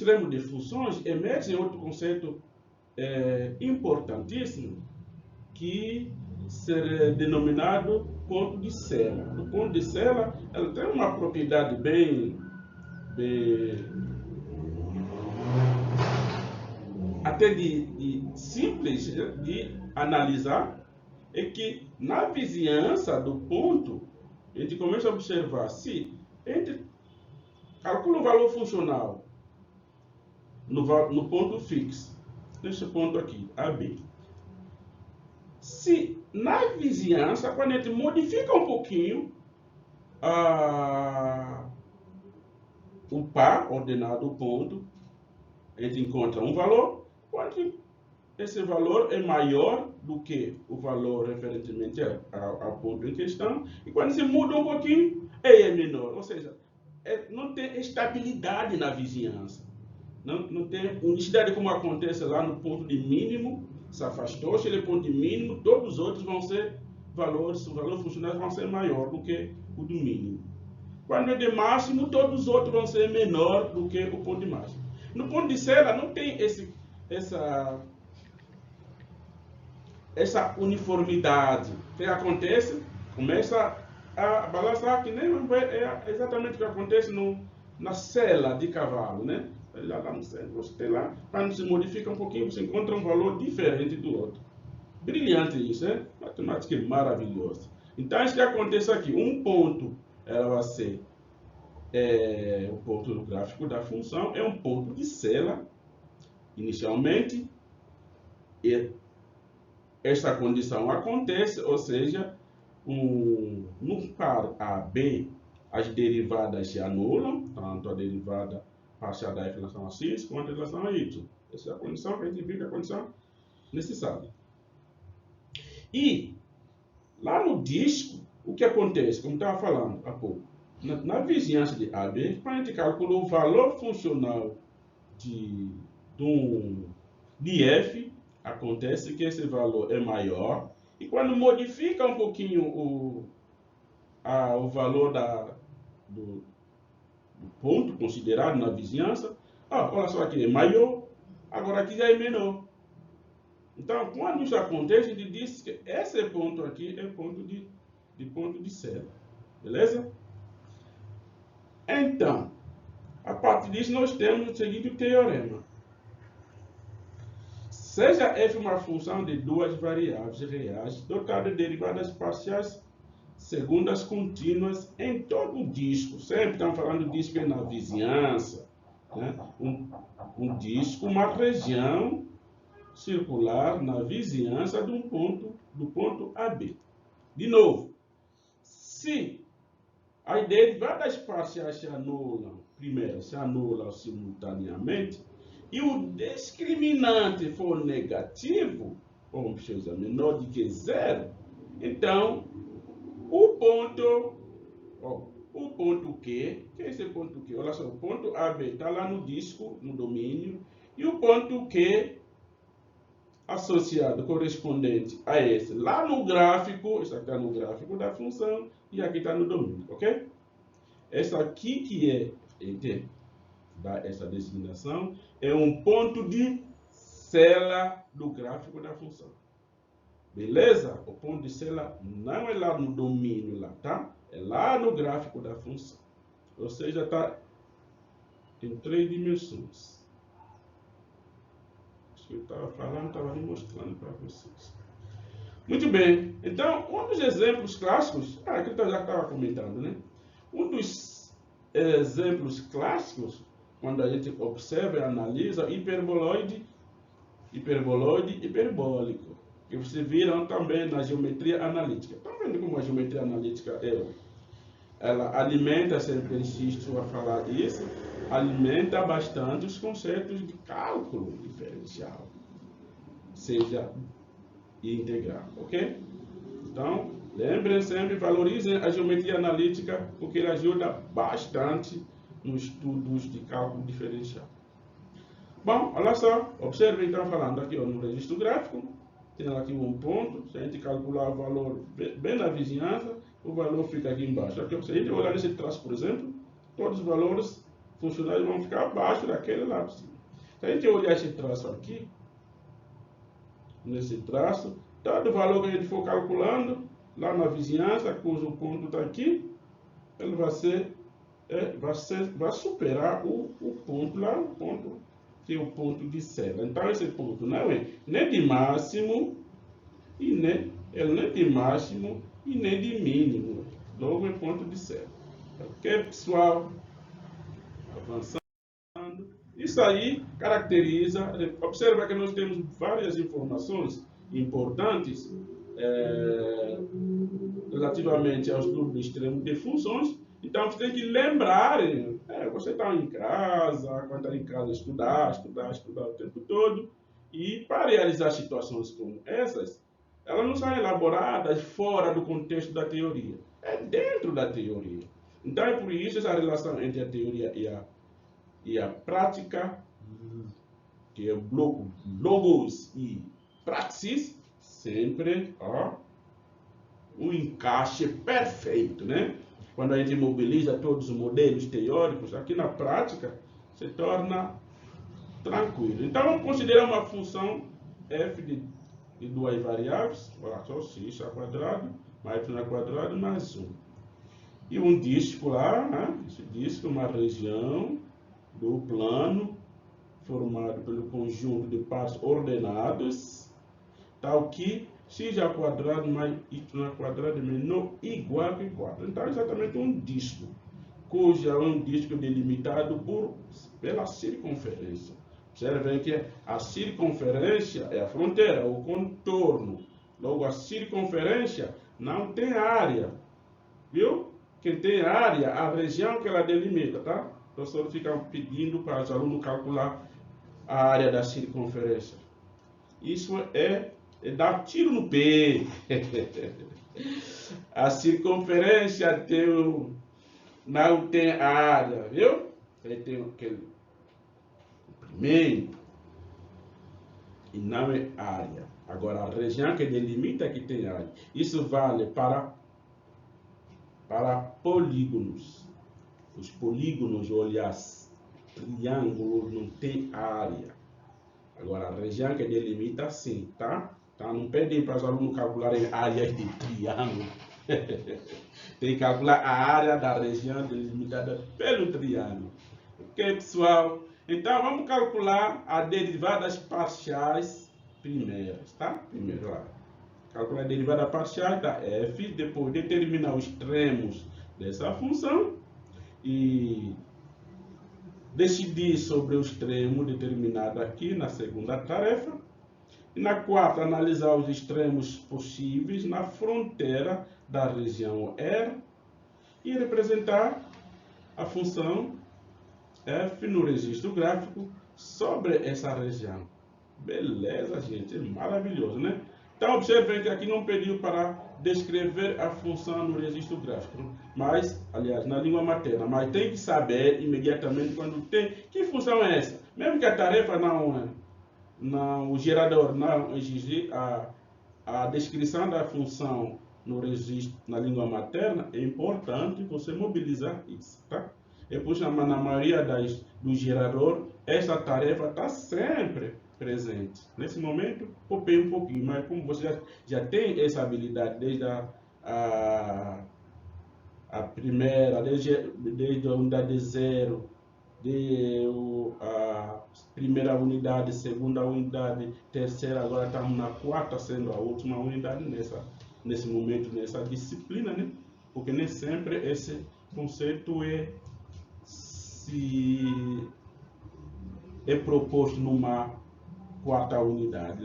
extremo de funções, emerge outro conceito importantíssimo, que será denominado ponto de Sela. O ponto de Sela, ela tem uma propriedade bem até de simples de analisar, é que na vizinhança do ponto, a gente começa a observar se a gente calcula o valor funcional no ponto fixo, nesse ponto aqui, AB. Se na vizinhança, quando a gente modifica um pouquinho o par ordenado do ponto, a gente encontra um valor, quando esse valor é maior do que o valor referentemente ao ponto em questão, e quando se muda um pouquinho, é menor. Ou seja, não tem estabilidade na vizinhança. Não tem unicidade como acontece lá no ponto de mínimo, se afastou, se ele é ponto de mínimo, todos os outros vão ser valores, o valor funcional vão ser maior do que o do mínimo. Quando é de máximo, todos os outros vão ser menor do que o ponto de máximo. No ponto de Sela não tem essa uniformidade. O que acontece? Começa a balançar, que nem é exatamente o que acontece na sela de cavalo, né? Lá no centro, você tem lá, quando se modifica um pouquinho, você encontra um valor diferente do outro. Brilhante isso, né? Matemática maravilhosa. Então, isso que acontece aqui, um ponto, ela vai ser o ponto do gráfico da função, é um ponto de Sela, inicialmente, e esta condição acontece, ou seja, no par AB, as derivadas se anulam, tanto a derivada parcial da f em relação a x quanto em relação a y. Essa é a condição que a gente viu, que é a condição necessária. E, lá no disco, o que acontece? Como estava falando há pouco, na vizinhança de AB, quando a gente calcula o valor funcional de f, acontece que esse valor é maior, e quando modifica um pouquinho o valor do ponto considerado na vizinhança, olha só aqui, é maior, agora aqui já é menor. Então, quando isso acontece, a gente diz que esse ponto aqui é ponto de Sela. Beleza? Então, a partir disso, nós temos o seguinte teorema. Seja f uma função de duas variáveis reais, dotada de derivadas parciais segundas contínuas em todo o disco. Sempre estamos falando de disco na vizinhança. Né? Um disco, uma região circular na vizinhança do ponto AB. De novo, se as derivadas parciais se anulam, primeiro, se anulam simultaneamente, e o discriminante for negativo, ou menor do que zero, então o ponto Q, que é esse ponto Q? Olha só, o ponto AB está lá no disco, no domínio, e o ponto Q associado, correspondente a esse, lá no gráfico, isso aqui está no gráfico da função, e aqui está no domínio, ok? Essa aqui que essa designação, é um ponto de Sela do gráfico da função. Beleza? O ponto de Sela não é lá no domínio, lá, tá? É lá no gráfico da função. Ou seja, está em 3 dimensões. Isso que eu estava falando, estava ali mostrando para vocês. Muito bem. Então, um dos exemplos clássicos, aqui eu já estava comentando, né? Um dos exemplos clássicos, quando a gente observa e analisa hiperboloide, hiperbólico, que vocês viram também na geometria analítica. Estão vendo como a geometria analítica ela alimenta, sempre insisto a falar isso, alimenta bastante os conceitos de cálculo diferencial, seja integral, ok? Então, lembrem sempre, valorizem a geometria analítica, porque ela ajuda bastante nos estudos de cálculo diferencial. Bom, olha só, observe então falando aqui no registro gráfico, tem aqui um ponto, se a gente calcular o valor bem na vizinhança, o valor fica aqui embaixo. Aqui, se a gente olhar nesse traço, por exemplo, todos os valores funcionários vão ficar abaixo daquele lá. Se a gente olhar esse traço aqui, nesse traço, dado o valor que a gente for calculando, lá na vizinhança, cujo ponto está aqui, ele vai superar o ponto lá, o ponto que é o ponto de cela. Então esse ponto não é nem de máximo e nem ele nem de máximo e nem de mínimo. Logo é ponto de cela. Ok, pessoal? Avançando. Isso aí caracteriza. Observa que nós temos várias informações importantes relativamente ao estudo extremo de funções. Então, você tem que lembrar, você está em casa, quando está em casa, estudar o tempo todo. E para realizar situações como essas, elas não são elaboradas fora do contexto da teoria, é dentro da teoria. Então, é por isso essa relação entre a teoria e a prática, que é o bloco logos e praxis, sempre um encaixe perfeito, né? Quando a gente mobiliza todos os modelos teóricos, aqui na prática se torna tranquilo. Então vamos considerar uma função f de duas variáveis, só x ao quadrado, mais y ao quadrado, mais 1. E um disco lá, né? Esse disco é uma região do plano formado pelo conjunto de partes ordenados, tal que x ao quadrado mais y ao quadrado é menor ou igual que 4. Então, é exatamente um disco, cujo é um disco delimitado pela circunferência. Observem que a circunferência é a fronteira, o contorno. Logo, a circunferência não tem área. Viu? Quem tem área, a região que ela delimita, tá? O professor fica pedindo para os alunos calcular a área da circunferência. Isso é dar tiro no pé. A circunferência não tem área, viu? Ele tem aquele comprimento e não é área. Agora, a região que delimita que tem área. Isso vale para polígonos. Os polígonos, aliás, triângulos não tem área. Agora, a região que delimita, sim, tá? Então, não pede para os alunos calcularem áreas de triângulo. Tem que calcular a área da região delimitada pelo triângulo. Ok, pessoal? Então, vamos calcular as derivadas parciais primeiras, tá? Primeiro lá. Calcular a derivada parcial da f, depois determinar os extremos dessa função e decidir sobre o extremo determinado aqui na segunda tarefa. E na quarta, analisar os extremos possíveis na fronteira da região R e representar a função f no registro gráfico sobre essa região. Beleza, gente? Maravilhoso, né? Então, observem que aqui não pediu para descrever a função no registro gráfico, mas, aliás, na língua materna, mas tem que saber imediatamente quando tem. Que função é essa? Mesmo que a tarefa o gerador não exigir a descrição da função no registro na língua materna, é importante você mobilizar isso, tá? É por isso que na maioria do gerador, essa tarefa está sempre presente. Nesse momento, copiei um pouquinho, mas como você já tem essa habilidade desde a primeira, desde a unidade 0, a primeira unidade, segunda unidade, terceira, agora estamos na quarta, sendo a última unidade nesse momento, nessa disciplina, né? Porque nem sempre esse conceito é proposto numa quarta unidade,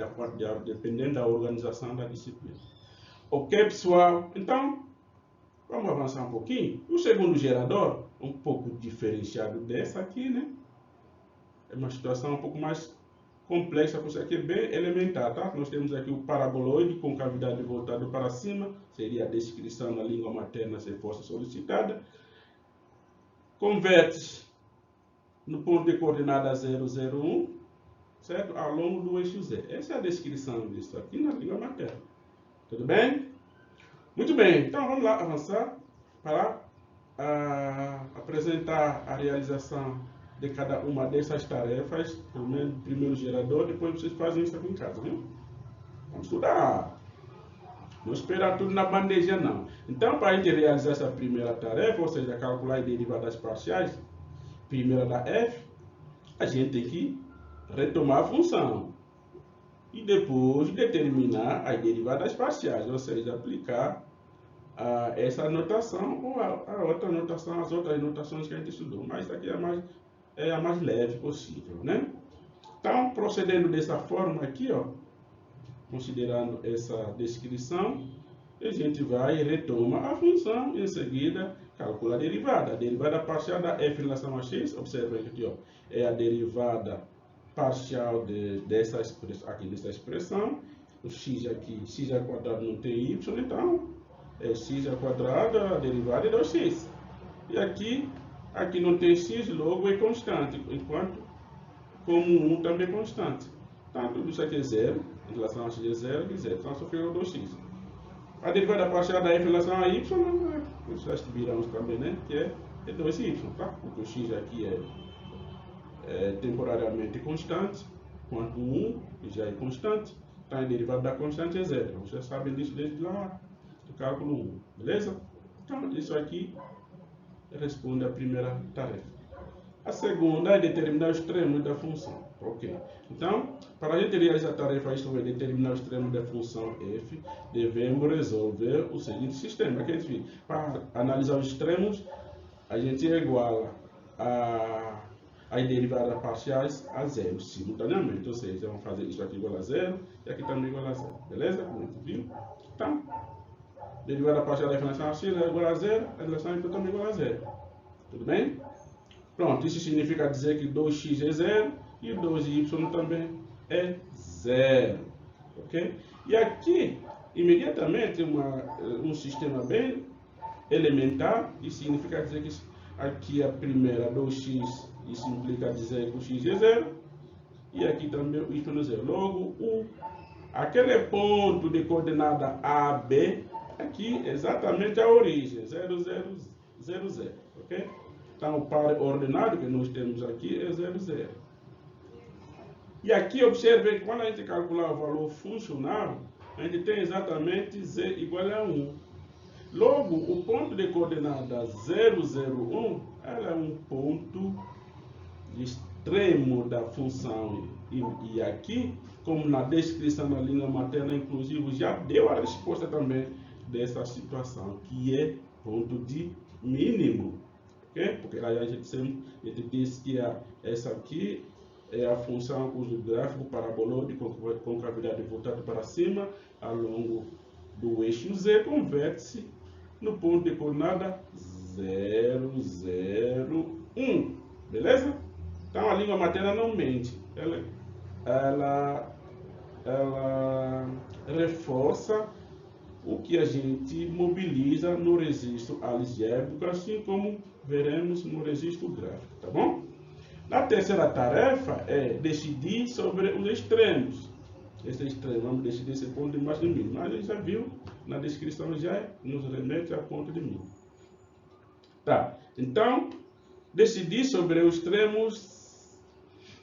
dependendo da organização da disciplina. Ok, pessoal? Então, vamos avançar um pouquinho. O segundo gerador, um pouco diferenciado dessa aqui, né? É uma situação um pouco mais complexa, porque isso aqui é bem elementar, tá? Nós temos aqui o paraboloide com cavidade voltada para cima, seria a descrição na língua materna se fosse solicitada. Converte no ponto de coordenada 0, 0, 1, certo? Ao longo do eixo Z. Essa é a descrição disso aqui na língua materna. Tudo bem? Muito bem, então vamos lá avançar para apresentar a realização de cada uma dessas tarefas, pelo menos primeiro gerador, depois vocês fazem isso aqui em casa, viu? Vamos estudar. Não esperar tudo na bandeja, não. Então, para a gente realizar essa primeira tarefa, ou seja, calcular as derivadas parciais, primeira da f, a gente tem que retomar a função. E depois determinar as derivadas parciais, ou seja, aplicar essa notação ou a outra notação, as outras notações que a gente estudou. Mas isso aqui é a mais leve possível, né? Então, procedendo dessa forma aqui, ó, considerando essa descrição, a gente vai e retoma a função e em seguida calcula a derivada. A derivada parcial da f em relação a x, observa aqui, ó, é a derivada parcial dessa expressão. O x aqui, x ao quadrado não tem y, então é x ao quadrado, a derivada é 2x. E aqui não tem x, logo é constante, enquanto como 1 também é constante. Então, tudo isso aqui é zero, em relação a x é zero, e zero. Então, só ficou 2x. A derivada parcial da f em relação a y, nós já viramos também, né? Que é 2y, tá? Porque o x aqui é temporariamente constante, enquanto 1 já é constante. Então, a derivada da constante é zero. Vocês sabem disso desde lá do cálculo 1, beleza? Então, isso aqui responde à primeira tarefa. A segunda é determinar os extremos da função. Ok. Então, para a gente realizar a tarefa, isto é, determinar os extremos da função f, devemos resolver o seguinte sistema. Que a gente, para analisar os extremos, a gente iguala as derivadas parciais a zero, simultaneamente. Ou seja, vamos fazer isso aqui igual a zero e aqui também igual a zero. Beleza? Como a gente viu? Então, derivada parcial da f em relação a x é igual a zero, a relação então também é igual a zero. Tudo bem? Pronto, isso significa dizer que 2x é zero e 2y também é zero. Ok? E aqui, imediatamente, um sistema bem elementar, e significa dizer que aqui a primeira 2x, isso implica dizer que o x é zero, e aqui também o y é zero. Logo, aquele ponto de coordenada AB, aqui exatamente a origem, 0, 0, 0, 0. Ok? Então, o par ordenado que nós temos aqui é 0, 0. E aqui, observe que quando a gente calcular o valor funcional, a gente tem exatamente z igual a 1. Logo, o ponto de coordenada 0, 0, 1, ela é um ponto extremo da função. E aqui, como na descrição da língua materna, inclusive, já deu a resposta também dessa situação, que é ponto de mínimo. Okay? Porque aí a gente disse que essa aqui é a função cujo gráfico parabolou de concavidade voltado para cima ao longo do eixo Z converte-se no ponto de coordenada 0, 0, 1. Beleza? Então a língua materna não mente. Ela reforça o que a gente mobiliza no registro algébrico, assim como veremos no registro gráfico, tá bom? Na terceira tarefa é decidir sobre os extremos. Esse extremo, vamos decidir esse ponto de máximo e mínimo. Mas a gente já viu na descrição, já nos remete a ponto de mínimo. Tá, então, decidir sobre os extremos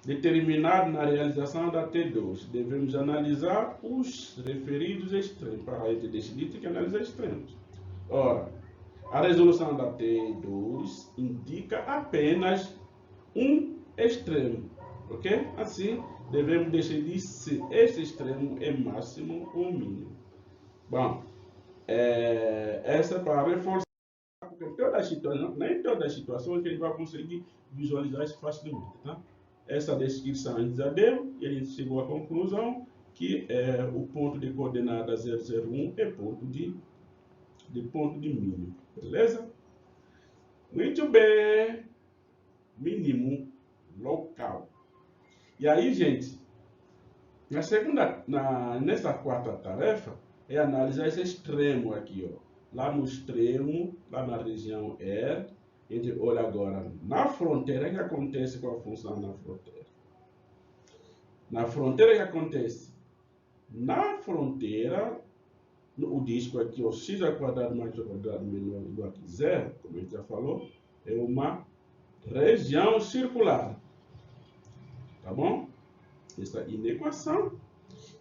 determinados na realização da T2. Devemos analisar os referidos extremos. Para a gente decidir, tem que analisar extremos. Ora, a resolução da T2 indica apenas um extremo, ok? Assim, devemos decidir se esse extremo é máximo ou mínimo. Bom, essa é para reforçar, porque nem todas as situações que a gente vai conseguir visualizar isso facilmente, tá? Essa descrição a gente já deu e a gente chegou à conclusão que o ponto de coordenada 001 é ponto de mínimo, beleza? Muito bem, mínimo local. E aí, gente, nessa quarta tarefa, é analisar esse extremo aqui, ó. Lá no extremo, lá na região R, a gente olha agora na fronteira. O que acontece com a função na fronteira? Na fronteira, o que acontece? Na fronteira, o disco aqui, o x ao quadrado mais y ao quadrado menor ou igual a zero, como a gente já falou, é uma região circular. Tá bom? Essa inequação.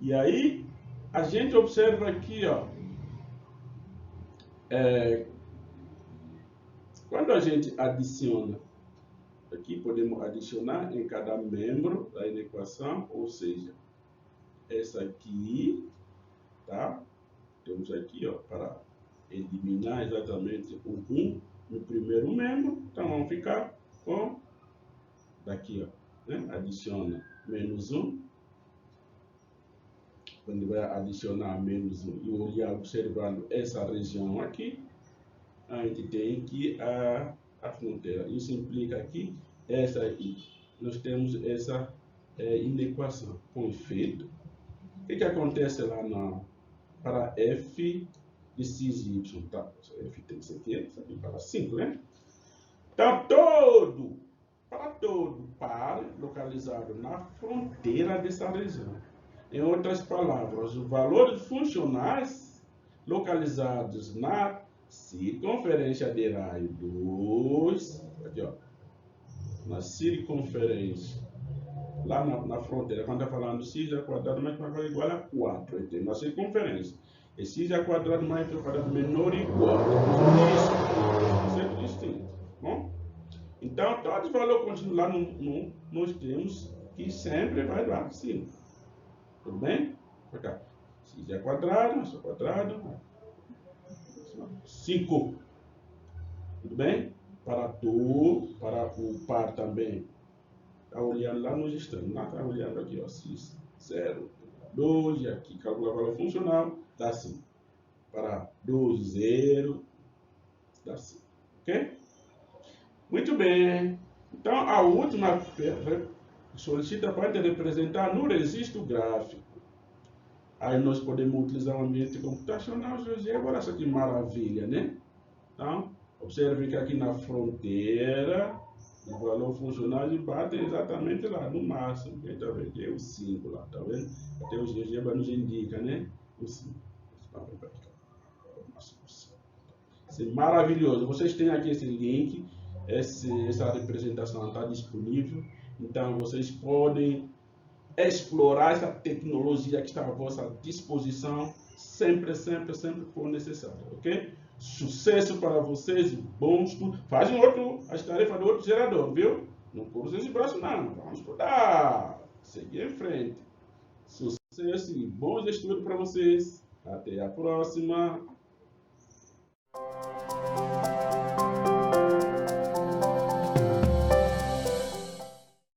E aí, a gente observa aqui, ó, quando a gente adiciona, aqui podemos adicionar em cada membro da inequação, ou seja, essa aqui, tá? Temos aqui, ó, para eliminar exatamente o 1 no primeiro membro, então vamos ficar com, daqui, ó, né? Adiciona menos 1, quando vai adicionar menos 1 e olhar observando essa região aqui, a gente tem aqui a fronteira. Isso implica aqui, essa aí, nós temos essa inequação. Com efeito, o que acontece lá para f de x e y? Tá? F tem que ser aqui, isso aqui para 5, né? Então, para todo par localizado na fronteira dessa região. Em outras palavras, os valores funcionais localizados na circunferência de raio 2, aqui, ó, na circunferência, lá na fronteira, quando está falando x ao quadrado mais y igual a 4, aí tem uma circunferência. E x ao quadrado mais y ao quadrado menor igual a isso, é distinto, bom? Então, todos os valores contínuos lá nós temos que sempre vai dar 5. Tudo bem? Para cá. X ao quadrado, mais ao quadrado, 5. Tudo bem? Para o par também. Está olhando lá nos extremos. Lá está olhando aqui, ó. X, 0, 2. E aqui, calcular o valor funcional, dá 5. Para 2, 0, dá 5. Ok? Muito bem. Então, a última solicita para representar no registro gráfico. Aí nós podemos utilizar o ambiente computacional, GeoGebra, essa que maravilha, né? Então, observe que aqui na fronteira, o valor funcional bate exatamente lá, no máximo. Então, aqui é o 5 lá, tá vendo? Até o GeoGebra nos indica, né? O 5. Isso é maravilhoso. Vocês têm aqui esse link, essa representação está disponível. Então, vocês podem explorar essa tecnologia que está à vossa disposição sempre que for necessário, ok? Sucesso para vocês e bom estudo. Faz as tarefas do outro gerador, viu? Não cruza esse braço não, vamos estudar, seguir em frente. Sucesso e bons estudos para vocês. Até a próxima.